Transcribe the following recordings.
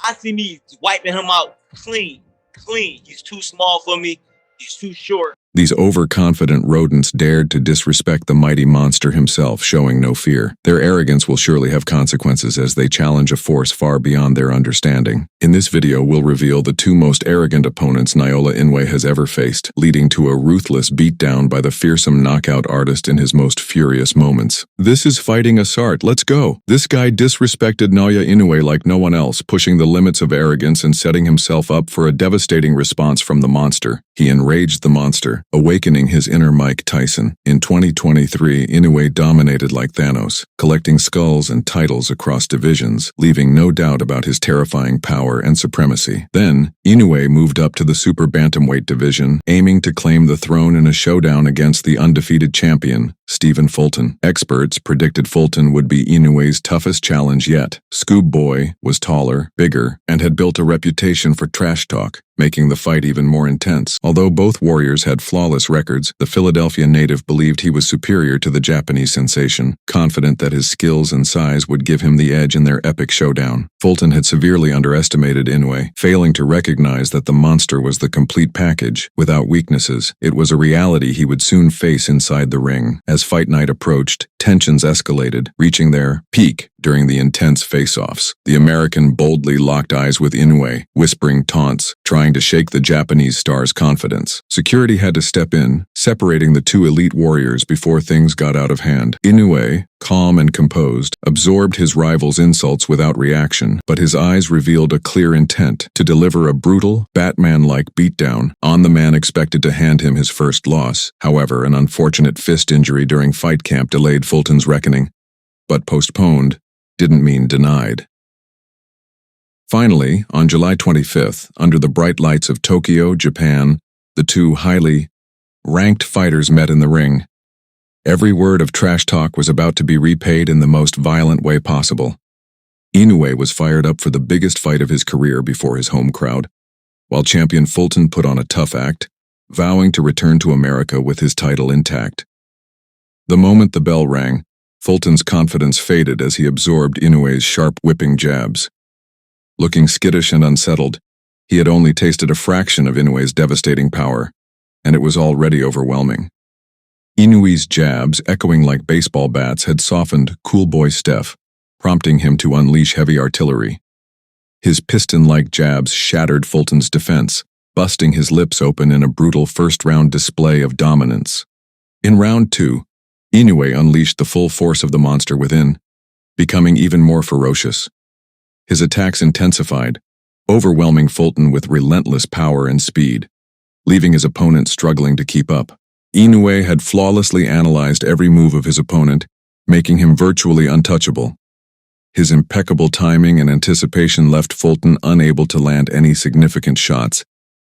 I see me wiping him out clean. He's too small for me. He's too short. These overconfident rodents dared to disrespect the mighty monster himself, showing no fear. Their arrogance will surely have consequences as they challenge a force far beyond their understanding. In this video, we'll reveal the two most arrogant opponents Naoya Inoue has ever faced, leading to a ruthless beatdown by the fearsome knockout artist in his most furious moments. This is fighting Asart, let's go! This guy disrespected Naoya Inoue like no one else, pushing the limits of arrogance and setting himself up for a devastating response from the monster. He enraged the monster, awakening his inner Mike Tyson. In 2023, Inoue dominated like Thanos, collecting skulls and titles across divisions, leaving no doubt about his terrifying power and supremacy. Then, Inoue moved up to the super bantamweight division, aiming to claim the throne in a showdown against the undefeated champion, Stephen Fulton. Experts predicted Fulton would be Inoue's toughest challenge yet. Scoob Boy was taller, bigger, and had built a reputation for trash talk, making the fight even more intense. Although both warriors had flawless records, the Philadelphia native believed he was superior to the Japanese sensation, confident that his skills and size would give him the edge in their epic showdown. Fulton had severely underestimated Inoue, failing to recognize that the monster was the complete package, without weaknesses. It was a reality he would soon face inside the ring. As fight night approached, tensions escalated, reaching their peak during the intense face-offs. The American boldly locked eyes with Inoue, whispering taunts, trying to shake the Japanese star's confidence. Security had to step in, separating the two elite warriors before things got out of hand. Inoue, calm and composed, absorbed his rival's insults without reaction, but his eyes revealed a clear intent to deliver a brutal, Batman-like beatdown on the man expected to hand him his first loss. However, an unfortunate fist injury during fight camp delayed Fulton's reckoning, but postponed didn't mean denied. Finally, on July 25th, under the bright lights of Tokyo, Japan, the two highly ranked fighters met in the ring. Every word of trash talk was about to be repaid in the most violent way possible. Inoue was fired up for the biggest fight of his career before his home crowd, while champion Fulton put on a tough act, vowing to return to America with his title intact. The moment the bell rang, Fulton's confidence faded as he absorbed Inoue's sharp whipping jabs. Looking skittish and unsettled, he had only tasted a fraction of Inoue's devastating power, and it was already overwhelming. Inoue's jabs, echoing like baseball bats, had softened Cool Boy Steph, prompting him to unleash heavy artillery. His piston-like jabs shattered Fulton's defense, busting his lips open in a brutal first-round display of dominance. In round 2, Inoue unleashed the full force of the monster within, becoming even more ferocious. His attacks intensified, overwhelming Fulton with relentless power and speed, leaving his opponent struggling to keep up. Inoue had flawlessly analyzed every move of his opponent, making him virtually untouchable. His impeccable timing and anticipation left Fulton unable to land any significant shots,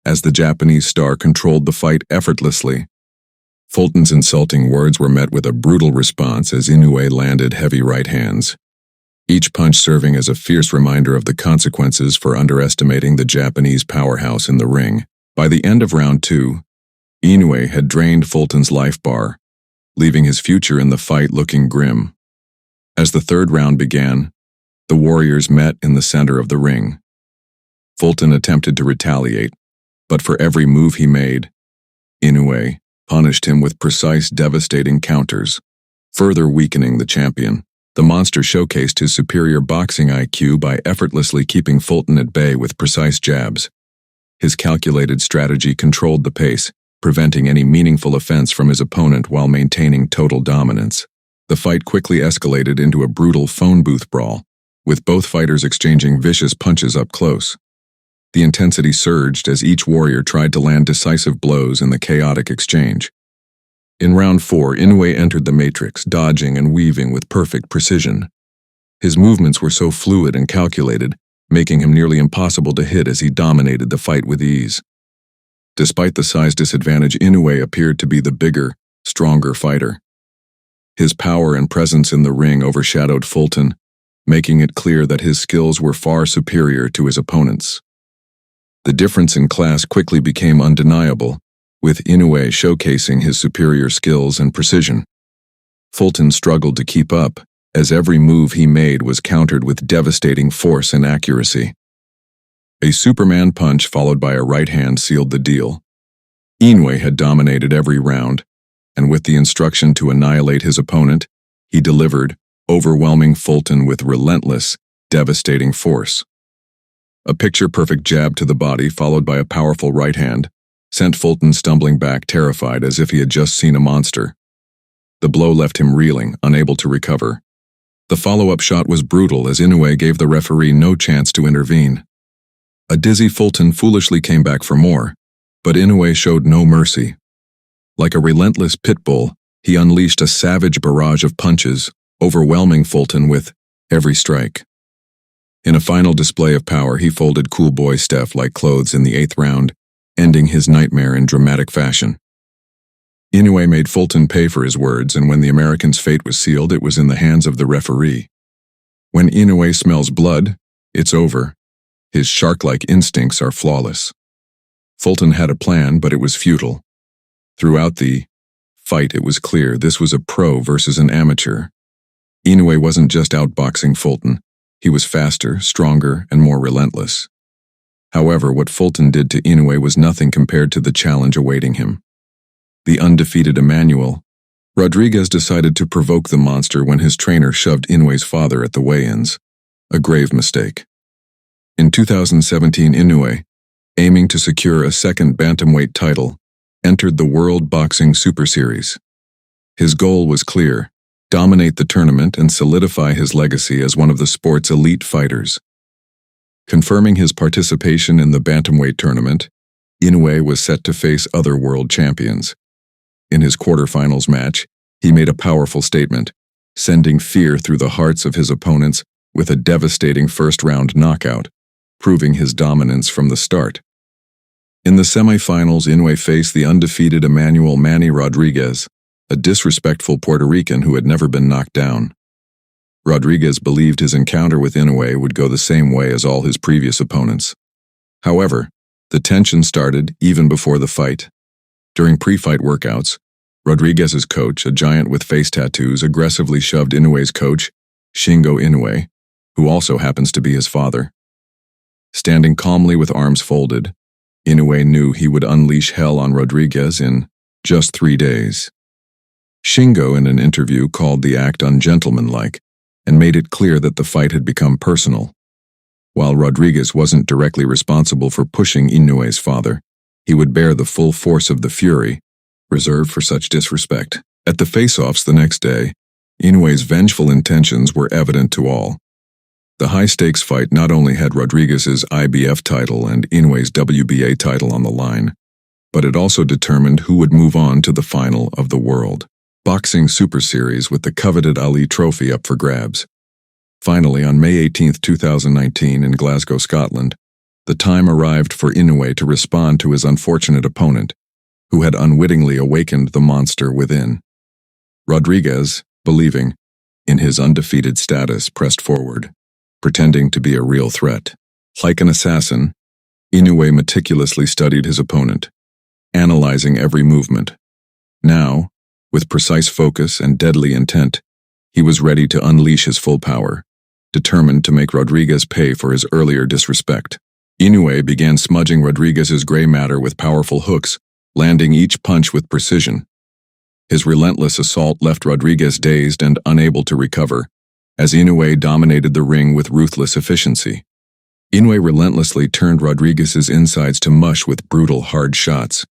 as the Japanese star controlled the fight effortlessly. Fulton's insulting words were met with a brutal response as Inoue landed heavy right hands, each punch serving as a fierce reminder of the consequences for underestimating the Japanese powerhouse in the ring. By the end of round 2, Inoue had drained Fulton's life bar, leaving his future in the fight looking grim. As the third round began, the warriors met in the center of the ring. Fulton attempted to retaliate, but for every move he made, Inoue punished him with precise, devastating counters, further weakening the champion. The monster showcased his superior boxing IQ by effortlessly keeping Fulton at bay with precise jabs. His calculated strategy controlled the pace, preventing any meaningful offense from his opponent while maintaining total dominance. The fight quickly escalated into a brutal phone booth brawl, with both fighters exchanging vicious punches up close. The intensity surged as each warrior tried to land decisive blows in the chaotic exchange. In round 4, Inoue entered the matrix, dodging and weaving with perfect precision. His movements were so fluid and calculated, making him nearly impossible to hit as he dominated the fight with ease. Despite the size disadvantage, Inoue appeared to be the bigger, stronger fighter. His power and presence in the ring overshadowed Fulton, making it clear that his skills were far superior to his opponents. The difference in class quickly became undeniable, with Inoue showcasing his superior skills and precision. Fulton struggled to keep up, as every move he made was countered with devastating force and accuracy. A Superman punch followed by a right hand sealed the deal. Inoue had dominated every round, and with the instruction to annihilate his opponent, he delivered, overwhelming Fulton with relentless, devastating force. A picture-perfect jab to the body followed by a powerful right hand sent Fulton stumbling back, terrified as if he had just seen a monster. The blow left him reeling, unable to recover. The follow-up shot was brutal as Inoue gave the referee no chance to intervene. A dizzy Fulton foolishly came back for more, but Inoue showed no mercy. Like a relentless pit bull, he unleashed a savage barrage of punches, overwhelming Fulton with every strike. In a final display of power, he folded Cool Boy Steph like clothes in the 8th round, ending his nightmare in dramatic fashion. Inoue made Fulton pay for his words, and when the American's fate was sealed, it was in the hands of the referee. When Inoue smells blood, it's over. His shark-like instincts are flawless. Fulton had a plan, but it was futile. Throughout the fight, it was clear this was a pro versus an amateur. Inoue wasn't just outboxing Fulton. He was faster, stronger, and more relentless. However, what Fulton did to Inoue was nothing compared to the challenge awaiting him. The undefeated Emmanuel, Rodriguez decided to provoke the monster when his trainer shoved Inoue's father at the weigh-ins, a grave mistake. In 2017, Inoue, aiming to secure a second bantamweight title, entered the World Boxing Super Series. His goal was clear: dominate the tournament and solidify his legacy as one of the sport's elite fighters. Confirming his participation in the bantamweight tournament, Inoue was set to face other world champions. In his quarterfinals match, he made a powerful statement, sending fear through the hearts of his opponents with a devastating first-round knockout, proving his dominance from the start. In the semifinals, Inoue faced the undefeated Emmanuel "Manny" Rodriguez, a disrespectful Puerto Rican who had never been knocked down. Rodriguez believed his encounter with Inoue would go the same way as all his previous opponents. However, the tension started even before the fight. During pre-fight workouts, Rodriguez's coach, a giant with face tattoos, aggressively shoved Inoue's coach, Shingo Inoue, who also happens to be his father. Standing calmly with arms folded, Inoue knew he would unleash hell on Rodriguez in just 3 days. Shingo, in an interview, called the act ungentlemanlike and made it clear that the fight had become personal. While Rodriguez wasn't directly responsible for pushing Inoue's father, he would bear the full force of the fury reserved for such disrespect. At the face-offs the next day, Inoue's vengeful intentions were evident to all. The high-stakes fight not only had Rodriguez's IBF title and Inoue's WBA title on the line, but it also determined who would move on to the final of the World Boxing Super Series with the coveted Ali Trophy up for grabs. Finally, on May 18, 2019, in Glasgow, Scotland, the time arrived for Inoue to respond to his unfortunate opponent, who had unwittingly awakened the monster within. Rodriguez, believing in his undefeated status, pressed forward, pretending to be a real threat. Like an assassin, Inoue meticulously studied his opponent, analyzing every movement. Now, with precise focus and deadly intent, he was ready to unleash his full power, determined to make Rodriguez pay for his earlier disrespect. Inoue began smudging Rodriguez's gray matter with powerful hooks, landing each punch with precision. His relentless assault left Rodriguez dazed and unable to recover, as Inoue dominated the ring with ruthless efficiency. Inoue relentlessly turned Rodriguez's insides to mush with brutal, hard shots.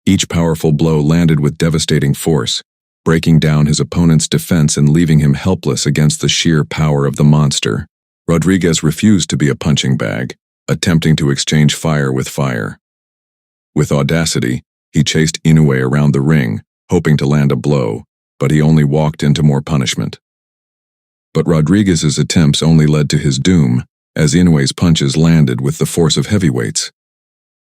Each powerful blow landed with devastating force, breaking down his opponent's defense and leaving him helpless against the sheer power of the monster. Rodriguez refused to be a punching bag, attempting to exchange fire with fire. With audacity, he chased Inoue around the ring, hoping to land a blow, but he only walked into more punishment. But Rodriguez's attempts only led to his doom, as Inoue's punches landed with the force of heavyweights.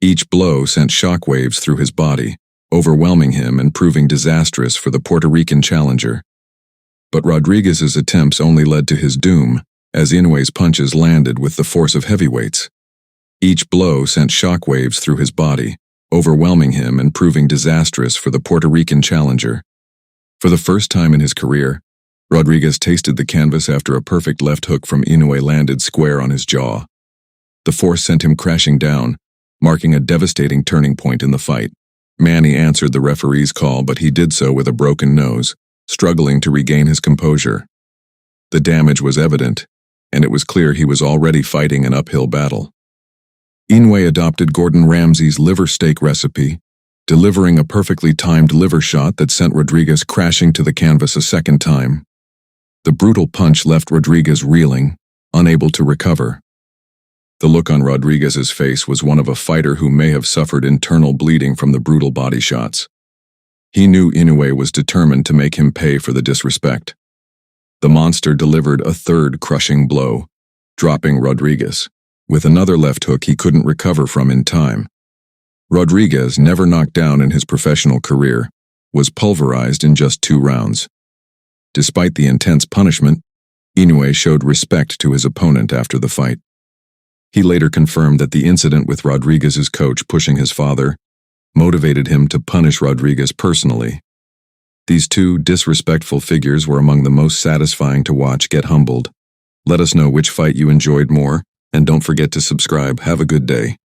Each blow sent shockwaves through his body, overwhelming him and proving disastrous for the Puerto Rican challenger. But Rodriguez's attempts only led to his doom, as Inoue's punches landed with the force of heavyweights. Each blow sent shockwaves through his body, overwhelming him and proving disastrous for the Puerto Rican challenger. For the first time in his career, Rodriguez tasted the canvas after a perfect left hook from Inoue landed square on his jaw. The force sent him crashing down, marking a devastating turning point in the fight. Manny answered the referee's call, but he did so with a broken nose, struggling to regain his composure. The damage was evident, and it was clear he was already fighting an uphill battle. Inoue adopted Gordon Ramsay's liver steak recipe, delivering a perfectly timed liver shot that sent Rodriguez crashing to the canvas a second time. The brutal punch left Rodriguez reeling, unable to recover. The look on Rodriguez's face was one of a fighter who may have suffered internal bleeding from the brutal body shots. He knew Inoue was determined to make him pay for the disrespect. The monster delivered a third crushing blow, dropping Rodriguez, with another left hook he couldn't recover from in time. Rodriguez, never knocked down in his professional career, was pulverized in just 2 rounds. Despite the intense punishment, Inoue showed respect to his opponent after the fight. He later confirmed that the incident with Rodriguez's coach pushing his father motivated him to punish Rodriguez personally. These 2 disrespectful figures were among the most satisfying to watch get humbled. Let us know which fight you enjoyed more, and don't forget to subscribe. Have a good day.